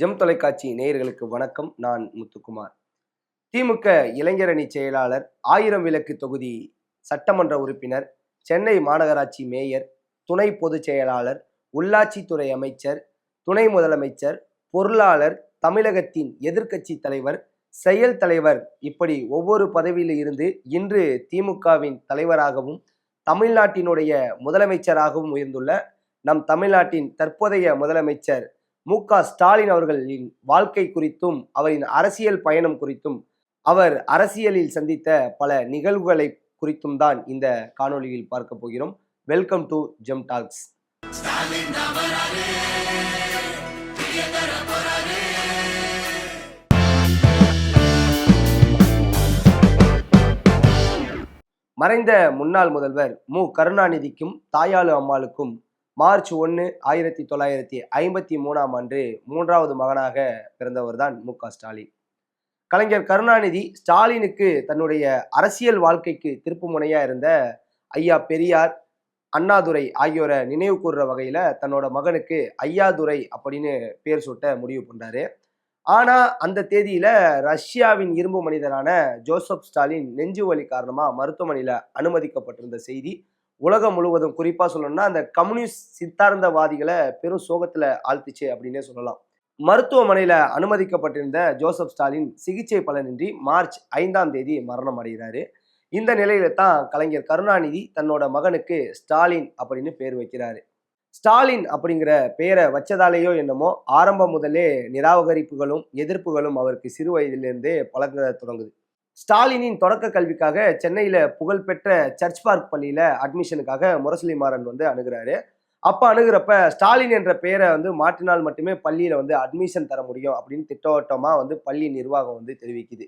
GeM தொலைக்காட்சி நேயர்களுக்கு வணக்கம். நான் முத்துக்குமார். திமுக இளைஞரணி செயலாளர், 1000 விளக்கு தொகுதி சட்டமன்ற உறுப்பினர், சென்னை மாநகராட்சி மேயர், துணை பொதுச் செயலாளர், உள்ளாட்சித்துறை அமைச்சர், துணை முதலமைச்சர், பொருளாளர், தமிழகத்தின் எதிர்க்கட்சி தலைவர், செயல் தலைவர், இப்படி ஒவ்வொரு பதவியில் இருந்து இன்று திமுகவின் தலைவராகவும் தமிழ்நாட்டினுடைய முதலமைச்சராகவும் உயர்ந்துள்ள நம் தமிழ்நாட்டின் தற்போதைய முதலமைச்சர் மு.க.ஸ்டாலின் அவர்களின் வாழ்க்கை குறித்தும் அவரின் அரசியல் பயணம் குறித்தும் அவர் அரசியலில் சந்தித்த பல நிகழ்வுகளை குறித்தும் தான் இந்த காணொளியில் பார்க்க போகிறோம். Welcome to gem talks. மறைந்த முன்னாள் முதல்வர் மு. கருணாநிதிக்கும் தாயாளு அம்மாளுக்கும் மார்ச் 1, 1953 மூன்றாவது மகனாக பிறந்தவர் தான் மு.க.ஸ்டாலின். கலைஞர் கருணாநிதி ஸ்டாலினுக்கு தன்னுடைய அரசியல் வாழ்க்கைக்கு திருப்பு முனையா இருந்த ஐயா பெரியார், அண்ணாதுரை ஆகியோரை நினைவு கூறுற வகையில தன்னோட மகனுக்கு ஐயாதுரை அப்படின்னு பேர் சூட்ட முடிவு பண்றாரு. ஆனா அந்த தேதியில ரஷ்யாவின் இரும்பு மனிதரான ஜோசப் ஸ்டாலின் நெஞ்சு வலி காரணமா மருத்துவமனையில அனுமதிக்கப்பட்டிருந்த செய்தி உலகம் முழுவதும், குறிப்பா சொல்லணும்னா அந்த கம்யூனிஸ்ட் சித்தாந்தவாதிகளை பெரும் சோகத்துல ஆழ்த்திச்சு அப்படின்னே சொல்லலாம். மருத்துவமனையில அனுமதிக்கப்பட்டிருந்த ஜோசப் ஸ்டாலின் சிகிச்சை பலனின்றி மார்ச் 5 மரணம் அடைகிறாரு. இந்த நிலையில தான் கலைஞர் கருணாநிதி தன்னோட மகனுக்கு ஸ்டாலின் அப்படின்னு பேர் வைக்கிறாரு. ஸ்டாலின் அப்படிங்கிற பெயரை வச்சதாலேயோ என்னமோ ஆரம்பம் முதலே நிராகரிப்புகளும் எதிர்ப்புகளும் அவருக்கு சிறு வயதிலிருந்தே பழக தொடங்குது. ஸ்டாலினின் தொடக்க கல்விக்காக சென்னையில புகழ்பெற்ற சர்ச் பார்க் பள்ளியில அட்மிஷனுக்காக முரசொலி மாறன் அணுகிறாரு. அப்ப அணுகிறப்ப ஸ்டாலின் என்ற பெயரை மாற்றினால் மட்டுமே பள்ளியில அட்மிஷன் தர முடியும் அப்படின்னு திட்டவட்டமா பள்ளி நிர்வாகம் தெரிவிக்குது.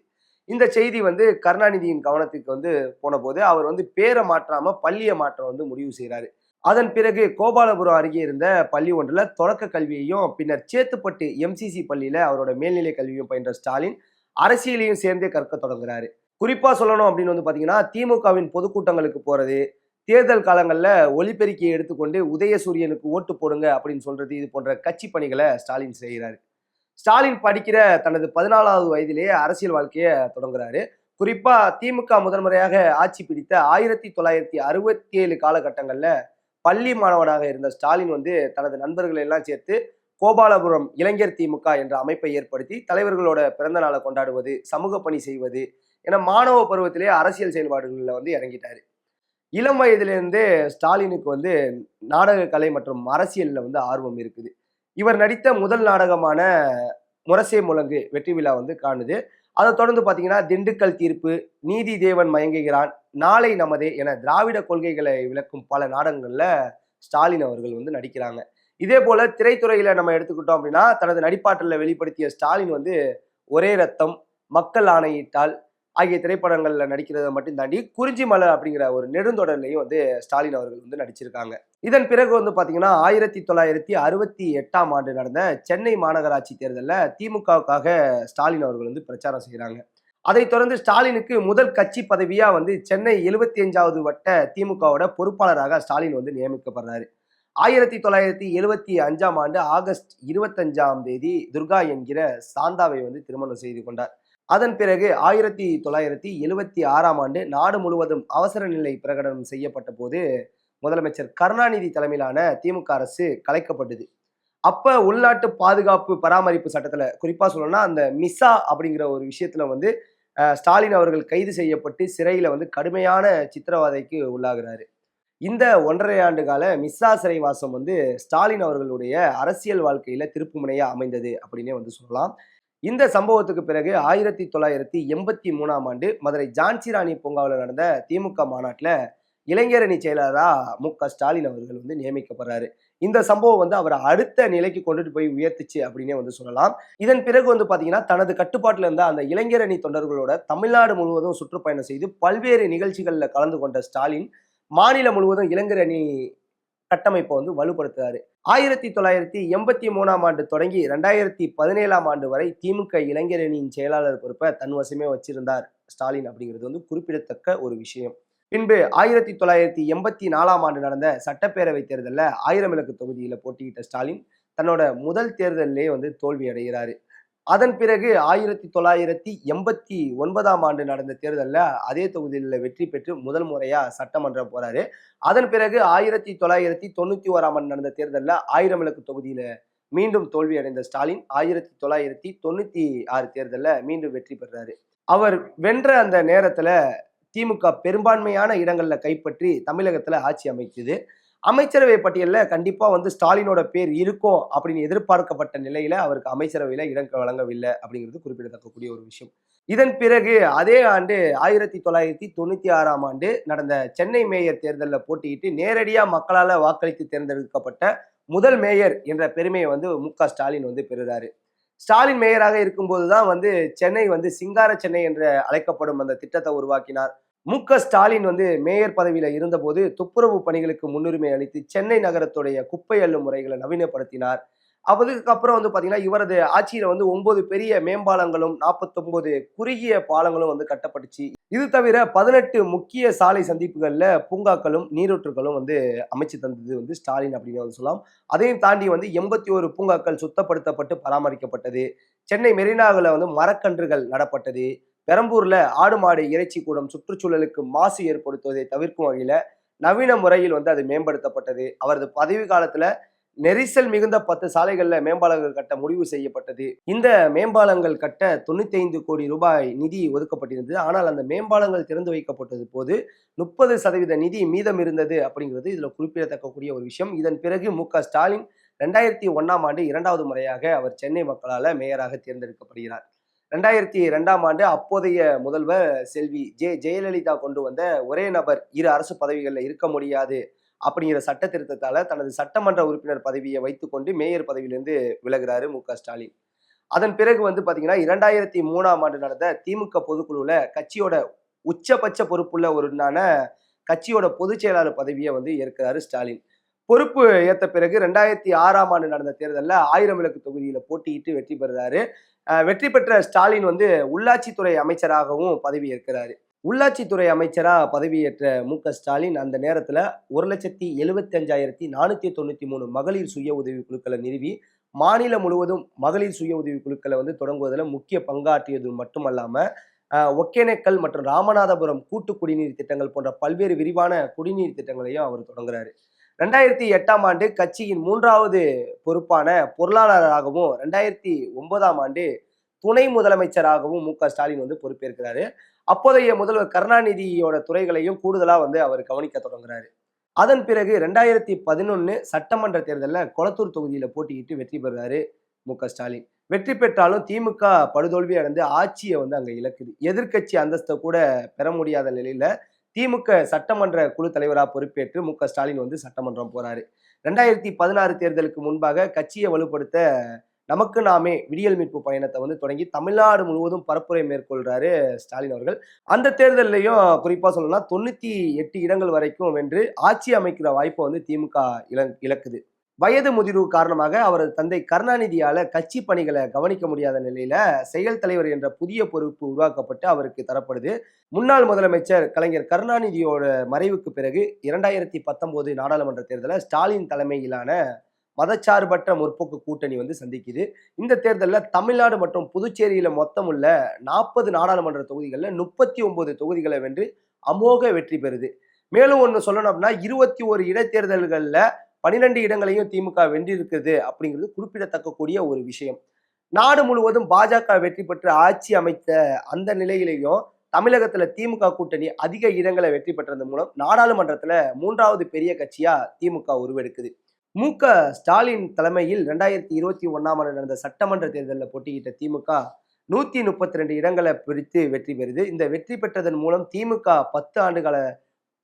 இந்த செய்தி கருணாநிதியின் கவனத்துக்கு போன போது அவர் பேரை மாற்றாம பள்ளியை மாற்ற முடிவு செய்யறாரு. அதன் பிறகு கோபாலபுரம் அருகே இருந்த பள்ளி ஒன்றுல தொடக்க கல்வியையும் பின்னர் சேத்துப்பட்டு MCC பள்ளியில அவரோட மேல்நிலை கல்வியும் பயின்ற ஸ்டாலின் அரசியலையும் சேர்ந்தே கற்க தொடங்குறாரு. குறிப்பா சொல்லணும் அப்படின்னு பாத்தீங்கன்னா, திமுகவின் பொதுக்கூட்டங்களுக்கு போறது, தேர்தல் காலங்கள்ல ஒலிபெருக்கியை எடுத்துக்கொண்டு உதயசூரியனுக்கு ஓட்டு போடுங்க அப்படின்னு சொல்றது, இது போன்ற கட்சி பணிகளை ஸ்டாலின் செய்கிறாரு. ஸ்டாலின் படிக்கிற தனது 14வது வயதிலேயே அரசியல் வாழ்க்கையை தொடங்குறாரு. குறிப்பா திமுக முதன்முறையாக ஆட்சி பிடித்த 1967 காலகட்டங்கள்ல பள்ளி மாணவனாக இருந்த ஸ்டாலின் தனது நண்பர்களை எல்லாம் சேர்த்து கோபாலபுரம் இளைஞர் திமுக என்ற அமைப்பை ஏற்படுத்தி தலைவர்களோட பிறந்த நாளை கொண்டாடுவது, சமூக பணி செய்வது என மாணவ பருவத்திலே அரசியல் செயல்பாடுகளில் இறங்கிட்டாரு. இளம் வயதிலிருந்தே ஸ்டாலினுக்கு நாடக கலை மற்றும் அரசியல்ல ஆர்வம் இருக்குது. இவர் நடித்த முதல் நாடகமான முரசே முழங்கு வெற்றி விழா காணுது. அதை தொடர்ந்து பார்த்தீங்கன்னா, திண்டுக்கல் தீர்ப்பு, நீதி தேவன் மயங்குகிறான், நாளை நமதே என திராவிட கொள்கைகளை விளக்கும் பல நாடகங்கள்ல ஸ்டாலின் அவர்கள் நடிக்கிறாங்க. இதே போல திரைத்துறையில நம்ம எடுத்துக்கிட்டோம் அப்படின்னா, தனது நடிப்பாற்றல வெளிப்படுத்திய ஸ்டாலின் ஒரே ரத்தம், மக்கள் ஆணையிட்டால் ஆகிய திரைப்படங்கள்ல நடிக்கிறத மட்டும் தாண்டி குறிஞ்சி மலர் அப்படிங்கிற ஒரு நெடுந்தொடர்லையும் ஸ்டாலின் அவர்கள் நடிச்சிருக்காங்க. இதன் பிறகு பாத்தீங்கன்னா, 1968 நடந்த சென்னை மாநகராட்சி தேர்தலில் திமுகவுக்காக ஸ்டாலின் அவர்கள் பிரச்சாரம் செய்கிறாங்க. அதைத் தொடர்ந்து ஸ்டாலினுக்கு முதல் கட்சி பதவியா சென்னை 75வது வட்ட திமுகவோட பொறுப்பாளராக ஸ்டாலின் நியமிக்கப்படுறாரு. 1975 ஆகஸ்ட் 25 துர்கா என்கிற சாந்தாவை திருமணம் செய்து கொண்டார். அதன் பிறகு 1976 நாடு முழுவதும் அவசர நிலை பிரகடனம் செய்யப்பட்ட போது முதலமைச்சர் கருணாநிதி தலைமையிலான திமுக அரசு கலைக்கப்பட்டது. அப்ப உள்நாட்டு பாதுகாப்பு பராமரிப்பு சட்டத்துல, குறிப்பா சொல்லணும்னா அந்த மிசா அப்படிங்கிற ஒரு விஷயத்துல ஸ்டாலின் அவர்கள் கைது செய்யப்பட்டு சிறையில கடுமையான சித்திரவதைக்கு உள்ளாகிறாரு. இந்த 1.5 ஆண்டு கால மிசா சிறைவாசம் ஸ்டாலின் அவர்களுடைய அரசியல் வாழ்க்கையில திருப்பு முனையா அமைந்தது அப்படின்னே சொல்லலாம். இந்த சம்பவத்துக்கு பிறகு 1983 மதுரை ஜான்சி ராணி பூங்காவில் நடந்த திமுக மாநாட்டில் இளைஞரணி செயலரா மு.க.ஸ்டாலின் அவர்கள் நியமிக்கப்படுறாரு. இந்த சம்பவம் அவரை அடுத்த நிலைக்கு கொண்டுட்டு போய் உயர்த்துச்சு அப்படின்னே சொல்லலாம். இதன் பிறகு பாத்தீங்கன்னா, தனது கட்டுப்பாட்டில் இருந்த அந்த இளைஞரணி தொண்டர்களோட தமிழ்நாடு முழுவதும் சுற்றுப்பயணம் செய்து பல்வேறு நிகழ்ச்சிகளில் கலந்து கொண்ட ஸ்டாலின் மாநிலம் முழுவதும் இளைஞரணி கட்டமைப்பை வலுப்படுத்துறாரு. 1983 தொடங்கி 2017 வரை திமுக இளைஞரணியின் செயலாளர் பொறுப்பை தன்வசமே வச்சிருந்தார் ஸ்டாலின் அப்படிங்கிறது குறிப்பிடத்தக்க ஒரு விஷயம். பின்பு 1984 நடந்த சட்டப்பேரவை தேர்தலில் 1000 விளக்கு தொகுதியில் போட்டியிட்ட ஸ்டாலின் தன்னோட முதல் தேர்தலிலே வந்து தோல்வி அடைகிறாரு. அதன் பிறகு 1989ஆம் ஆண்டு நடந்த தேர்தல்ல அதே தொகுதியில வெற்றி பெற்று முதல் முறையா சட்டமன்றம் போறாரு. அதன் பிறகு 1991ஆம் ஆண்டு நடந்த தேர்தல்ல 1000 விளக்கு தொகுதியில மீண்டும் தோல்வி அடைந்த ஸ்டாலின் 1996 தேர்தல்ல மீண்டும் வெற்றி பெறாரு. அவர் வென்ற அந்த நேரத்துல திமுக பெரும்பான்மையான இடங்கள்ல கைப்பற்றி தமிழகத்துல ஆட்சி அமைக்குது. அமைச்சரவை பட்டியல்ல கண்டிப்பா வந்து ஸ்டாலினோட பேர் இருக்கும் அப்படின்னு எதிர்பார்க்கப்பட்ட நிலையில அவருக்கு அமைச்சரவையில இடம் வழங்கவில்லை அப்படிங்கிறது குறிப்பிடத்தக்கக்கூடிய ஒரு விஷயம். இதன் பிறகு அதே ஆண்டு 1996ஆம் ஆண்டு நடந்த சென்னை மேயர் தேர்தலில் போட்டியிட்டு நேரடியா மக்களால வாக்களித்து தேர்ந்தெடுக்கப்பட்ட முதல் மேயர் என்ற பெருமையை வந்து மு.க.ஸ்டாலின் வந்து பெறுறாரு. ஸ்டாலின் மேயராக இருக்கும்போதுதான் வந்து சென்னை வந்து சிங்கார சென்னை என்று அழைக்கப்படும் அந்த திட்டத்தை உருவாக்கினார். மு.க.ஸ்டாலின் வந்து மேயர் பதவியில இருந்தபோது துப்புரவு பணிகளுக்கு முன்னுரிமை அளித்து சென்னை நகரத்துடைய குப்பை அள்ளும் முறைகளை நவீனப்படுத்தினார். அதுக்கப்புறம் வந்து பாத்தீங்கன்னா இவரது ஆட்சியில வந்து 9 பெரிய மேம்பாலங்களும் 49 குறுகிய பாலங்களும் வந்து கட்டப்பட்டுச்சு. இது தவிர 18 முக்கிய சாலை சந்திப்புகள்ல பூங்காக்களும் நீரூற்றுகளும் வந்து அமைச்சு தந்தது வந்து ஸ்டாலின் அப்படின்னு வந்து சொல்லலாம். அதையும் தாண்டி வந்து 81 பூங்காக்கள் சுத்தப்படுத்தப்பட்டு பராமரிக்கப்பட்டது. சென்னை மெரினாவில் வந்து மரக்கன்றுகள் நடப்பட்டது. பெரம்பூர்ல ஆடு மாடு இறைச்சி கூடம் சுற்றுச்சூழலுக்கு மாசு ஏற்படுத்துவதை தவிர்க்கும் வகையில நவீன முறையில் வந்து அது மேம்படுத்தப்பட்டது. அவரது பதவி காலத்துல நெரிசல் மிகுந்த 10 சாலைகள்ல மேம்பாலங்கள் கட்ட முடிவு செய்யப்பட்டது. இந்த மேம்பாலங்கள் கட்ட 95 கோடி ரூபாய் நிதி ஒதுக்கப்பட்டிருந்தது. ஆனால் அந்த மேம்பாலங்கள் திறந்து வைக்கப்பட்டது போது 30% நிதி மீதம் இருந்தது அப்படிங்கிறது இதுல குறிப்பிடத்தக்கக்கூடிய ஒரு விஷயம். இதன் பிறகு மு.க.ஸ்டாலின் 2001ஆம் ஆண்டு 2வது முறையாக அவர் சென்னை மக்களால மேயராக தேர்ந்தெடுக்கப்படுகிறார். 2002ஆம் ஆண்டு அப்போதைய முதல்வர் செல்வி ஜெயலலிதா கொண்டு வந்த ஒரே நபர் இரு அரசு பதவிகளில் இருக்க முடியாது அப்படிங்கிற சட்ட திருத்தத்தால தனது சட்டமன்ற உறுப்பினர் பதவியை வைத்துக்கொண்டு மேயர் பதவியிலிருந்து விலகுறாரு மு.க.ஸ்டாலின். அதன் பிறகு வந்து பாத்தீங்கன்னா 2003ஆம் ஆண்டு நடந்த திமுக பொதுக்குழுல கட்சியோட உச்சபட்ச பொறுப்புள்ள ஒருவரான கட்சியோட பொதுச் செயலாளர் பதவியை வந்து ஏற்கிறாரு ஸ்டாலின். பொறுப்பு ஏற்ற பிறகு 2006ஆம் ஆண்டு நடந்த தேர்தலில் 1000 விளக்கு தொகுதியில போட்டியிட்டு வெற்றி பெறுறாரு. வெற்றி பெற்ற ஸ்டாலின் வந்து உள்ளாட்சித்துறை அமைச்சராகவும் பதவி ஏற்கிறாரு. உள்ளாட்சித்துறை அமைச்சரா பதவியேற்ற மு.க.ஸ்டாலின் அந்த நேரத்துல 1,75,493 மகளிர் சுய உதவி குழுக்களை நிறுவி மாநிலம் முழுவதும் மகளிர் சுய உதவி குழுக்களை வந்து தொடங்குவதில் முக்கிய பங்காற்றியது மட்டுமல்லாம ஒகேனக்கல் மற்றும் ராமநாதபுரம் கூட்டு குடிநீர் திட்டங்கள் போன்ற பல்வேறு விரிவான குடிநீர் திட்டங்களையும் அவர் தொடங்குறாரு. 2008ஆம் ஆண்டு கட்சியின் 3வது பொறுப்பான பொருளாளராகவும் 2009ஆம் ஆண்டு துணை முதலமைச்சராகவும் மு.க.ஸ்டாலின் வந்து பொறுப்பேற்கிறாரு. அப்போதைய முதல்வர் கருணாநிதியோட துறைகளையும் கூடுதலா வந்து அவர் கவனிக்க தொடங்குறாரு. அதன் பிறகு 2011 சட்டமன்ற தேர்தலில் கொளத்தூர் தொகுதியில போட்டியிட்டு வெற்றி பெறுறாரு மு.க.ஸ்டாலின். வெற்றி பெற்றாலும் திமுக படுதோல்வி அடைந்து ஆட்சியை வந்து அங்க இழக்குது. எதிர்கட்சி அந்தஸ்தை கூட பெற முடியாத நிலையில திமுக சட்டமன்ற குழு தலைவராக பொறுப்பேற்று மு.க.ஸ்டாலின் வந்து சட்டமன்றம் போறாரு. 2016 தேர்தலுக்கு முன்பாக கட்சியை வலுப்படுத்த நமக்கு நாமே விடியல் மீட்பு பயணத்தை வந்து தொடங்கி தமிழ்நாடு முழுவதும் பரப்புரை மேற்கொள்றாரு ஸ்டாலின் அவர்கள். அந்த தேர்தலையும் குறிப்பா சொல்லணும்னா 98 இடங்கள் வரைக்கும் வென்று ஆட்சி அமைக்கிற வாய்ப்பை வந்து திமுக இழக்குது. வயது முதிர்வு காரணமாக அவரது தந்தை கருணாநிதியால கட்சி பணிகளை கவனிக்க முடியாத நிலையில செயல் தலைவர் என்ற புதிய பொறுப்பு உருவாக்கப்பட்டு அவருக்கு தரப்படுது. முன்னாள் முதலமைச்சர் கலைஞர் கருணாநிதியோட மறைவுக்கு பிறகு 2019 நாடாளுமன்ற தேர்தலில் ஸ்டாலின் தலைமையிலான மதச்சார்பற்ற முற்போக்கு கூட்டணி வந்து சந்திக்குது. இந்த தேர்தலில் தமிழ்நாடு மற்றும் புதுச்சேரியில மொத்தம் உள்ள 40 நாடாளுமன்ற தொகுதிகளில் 39 தொகுதிகளை வென்று அமோக வெற்றி பெறுது. மேலும் ஒன்று சொல்லணும் அப்படின்னா 21 இடைத்தேர்தல்கள்ல 12 இடங்களையும் திமுக வென்றிருக்குது அப்படிங்கிறது குறிப்பிடத்தக்கக்கூடிய ஒரு விஷயம். நாடு முழுவதும் பாஜக வெற்றி பெற்று ஆட்சி அமைத்த அந்த நிலையிலையும் தமிழகத்துல திமுக கூட்டணி அதிக இடங்களை வெற்றி பெற்றது மூலம் நாடாளுமன்றத்துல 3வது பெரிய கட்சியா திமுக உருவெடுக்குது. மு.க.ஸ்டாலின் தலைமையில் 2021ஆம் ஆண்டு நடந்த சட்டமன்ற தேர்தலில் போட்டியிட்ட திமுக 132 இடங்களை பிடித்து வெற்றி பெறுது. இந்த வெற்றி பெற்றதன் மூலம் திமுக 10 ஆண்டுகால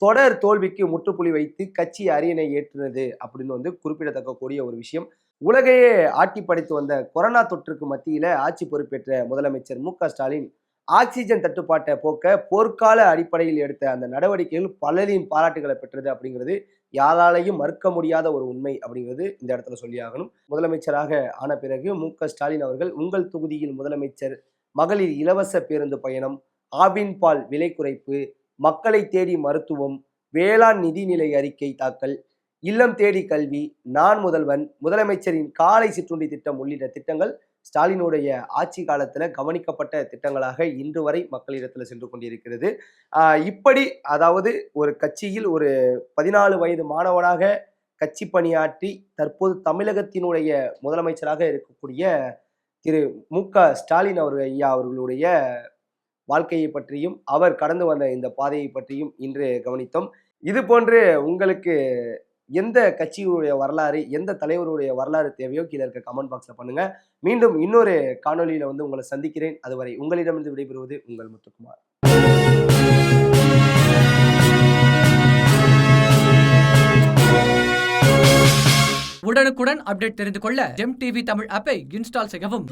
தொடர் தோல்விக்கு முற்றுப்புள்ளி வைத்து கட்சி அரியணை ஏற்றுனது அப்படின்னு வந்து குறிப்பிடத்தக்கக்கூடிய ஒரு விஷயம். உலகையே ஆட்டி படைத்து வந்த கொரோனா தொற்றுக்கு மத்தியில ஆட்சி பொறுப்பேற்ற முதலமைச்சர் மு.க.ஸ்டாலின் ஆக்சிஜன் தட்டுப்பாட்டை போக்க போர்க்கால அடிப்படையில் எடுத்த அந்த நடவடிக்கைகள் பலரின் பாராட்டுகளை பெற்றது அப்படிங்கிறது யாராலையும் மறுக்க முடியாத ஒரு உண்மை அப்படிங்கிறது இந்த இடத்துல சொல்லியாகணும். முதலமைச்சராக ஆன பிறகு மு.க.ஸ்டாலின் அவர்கள் உங்கள் தொகுதியில் முதலமைச்சர், மகளிர் இலவச பேருந்து பயணம், ஆவின் பால் விலை குறைப்பு, மக்களை தேடி மருத்துவம், வேளாண் நிதிநிலை அறிக்கை தாக்கல், இல்லம் தேடி கல்வி, நான் முதல்வன், முதலமைச்சரின் காலை சிற்றுண்டி திட்டம் உள்ளிட்ட திட்டங்கள் ஸ்டாலினுடைய ஆட்சி காலத்துல கவனிக்கப்பட்ட திட்டங்களாக இன்று வரை மக்களிடத்துல சென்று கொண்டிருக்கிறது. இப்படி அதாவது ஒரு கட்சியில் ஒரு 14 வயது மாணவனாக கட்சி பணியாற்றி தற்போது தமிழகத்தினுடைய முதலமைச்சராக இருக்கக்கூடிய திரு மு.க.ஸ்டாலின் ஐயா அவர்களுடைய வாழ்க்கையை பற்றியும் அவர் கடந்து வந்த இந்த பாதையை பற்றியும் இன்று கவனித்தோம். இது போன்று உங்களுக்கு எந்த கட்சியுடைய வரலாறு, எந்த தலைவருடைய வரலாறு தேவையோ கீழே இருக்க கமெண்ட் பாக்ஸ்ல பண்ணுங்க. மீண்டும் இன்னொரு காணொலியில உங்களை சந்திக்கிறேன். அதுவரை உங்களிடமிருந்து விடைபெறுவது உங்கள் முத்துக்குமார். உடனுக்குடன் அப்டேட் தெரிந்து கொள்ள ஜெம் டிவி தமிழ் ஆப்பை இன்ஸ்டால் செய்யவும்.